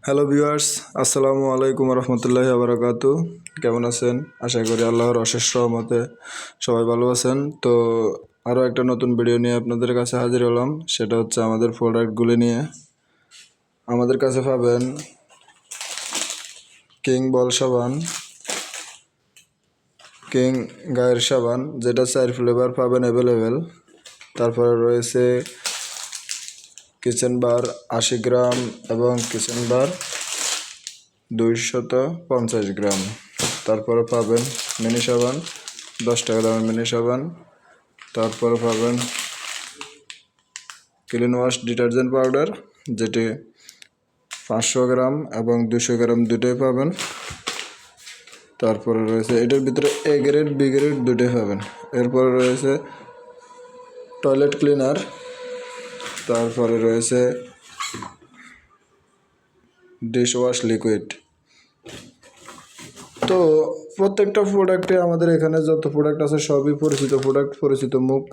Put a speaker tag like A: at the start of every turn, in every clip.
A: Hello viewers, আসসালামু আলাইকুম রহমতুল্লাহি বারাকাতু। কেমন আছেন? আশা করি আল্লাহর অশেষ রহমতে সবাই ভালো আছেন। তো আরও একটা নতুন ভিডিও নিয়ে আপনাদের কাছে হাজির হলাম। সেটা হচ্ছে আমাদের প্রোডাক্টগুলি নিয়ে। আমাদের কাছে পাবেন কিং বল সাবান, কিং গায়ের সাবান, যেটা 4 ফ্লেভার পাবেন অ্যাভেলেবেল। তারপরে রয়েছে কিচেন বার 80 গ্রাম এবং কিচেন বার 250 গ্রাম। তারপরে পাবেন মিনি সাবান 10 টাকা দামের মিনি সাবান। তারপরে পাবেন ক্লিন ওয়াশ ডিটারজেন্ট পাউডার, যেটি 500 গ্রাম এবং 200 গ্রাম দুটোই পাবেন। তারপরে রয়েছে এটার ভিতরে এ গ্রেড বি গ্রেড দুটোই পাবেন। এরপরে রয়েছে টয়লেট ক্লিনার। তারপরে রয়েছে ডিশ ওয়াশ লিকুইড। তো প্রত্যেকটা প্রোডাক্টে আমাদের এখানে যত প্রোডাক্ট আছে সবই পরিচিত প্রোডাক্ট, পরিচিত মুখ,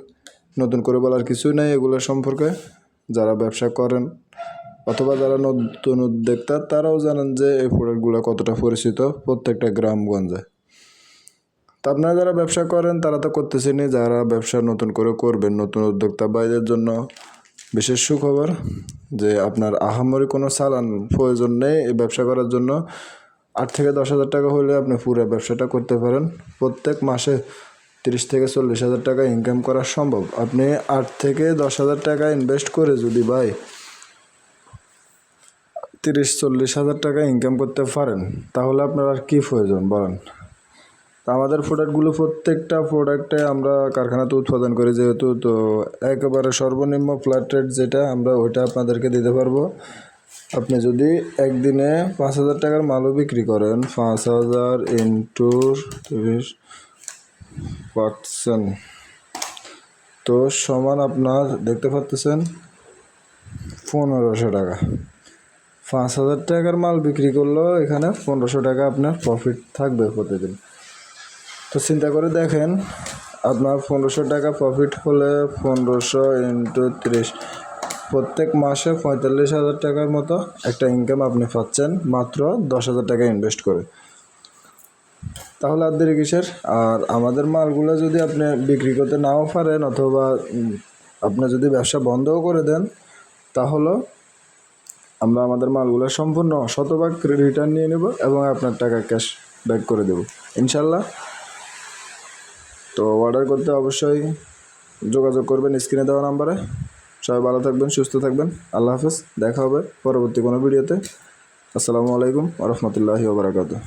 A: নতুন করে বলার কিছুই নাই এগুলোর সম্পর্কে। যারা ব্যবসা করেন অথবা যারা নতুন উদ্যোক্তা তারাও জানেন যে এই প্রোডাক্টগুলো কতটা পরিচিত প্রত্যেকটা গ্রামগঞ্জে। তা আপনারা যারা ব্যবসা করেন তারা তো করতেছেনই, যারা ব্যবসা নতুন করে করবেন নতুন উদ্যোক্তা ভাইদের জন্য বিশেষ সুখবর যে আপনার আহামরি কোনো চালান প্রয়োজন নেই এই ব্যবসা করার জন্য। 8 থেকে 10 হাজার টাকা হলে আপনি পুরো ব্যবসাটা করতে পারেন। প্রত্যেক মাসে 30 থেকে 40 হাজার টাকা ইনকাম করা সম্ভব। আপনি 8 থেকে 10 হাজার টাকা ইনভেস্ট করে যদি ভাই 30-40 হাজার টাকা ইনকাম করতে পারেন তাহলে আপনার আর কী প্রয়োজন বলেন। তা আমাদের প্রোডাক্টগুলো প্রত্যেকটা প্রোডাক্টে আমরা কারখানাতে উৎপাদন করি যেহেতু, তো একেবারে সর্বনিম্ন ফ্ল্যাট রেট যেটা আমরা ওইটা আপনাদেরকে দিতে পারবো। আপনি যদি একদিনে 5,000 টাকার মালও বিক্রি করেন, 5,000 ইন্টু 30% তো সমান আপনার দেখতে পাচ্ছেন 1500 টাকা। 5,000 টাকার মাল বিক্রি করলেও এখানে 1500 টাকা আপনার প্রফিট থাকবে প্রতিদিন। তো চিন্তা করে দেখেন, আপনার 1500 টাকা প্রফিট হলে 1500 ইন্টু 30 প্রত্যেক মাসে 45,000 টাকার মতো একটা ইনকাম আপনি পাচ্ছেন মাত্র 10,000 টাকা ইনভেস্ট করে। তাহলে আর দেরি কিসের? আর আমাদের মালগুলো যদি আপনি বিক্রি করতে নাও পারেন অথবা আপনি যদি ব্যবসা বন্ধও করে দেন তাহলে আমরা আমাদের মালগুলো সম্পূর্ণ শতভাগ রিটার্ন নিয়ে নেব এবং আপনার টাকা ক্যাশ ব্যাক করে দেব ইনশাল্লাহ। তো অর্ডার করতে অবশ্যই যোগাযোগ করবেন স্ক্রিনে দেওয়া নাম্বারে। সবাই ভালো থাকবেন, সুস্থ থাকবেন। আল্লাহ হাফেজ। দেখা হবে পরবর্তী কোনো ভিডিওতে। আসসালামু আলাইকুম ওয়া রাহমাতুল্লাহি ওয়া বারাকাতুহু।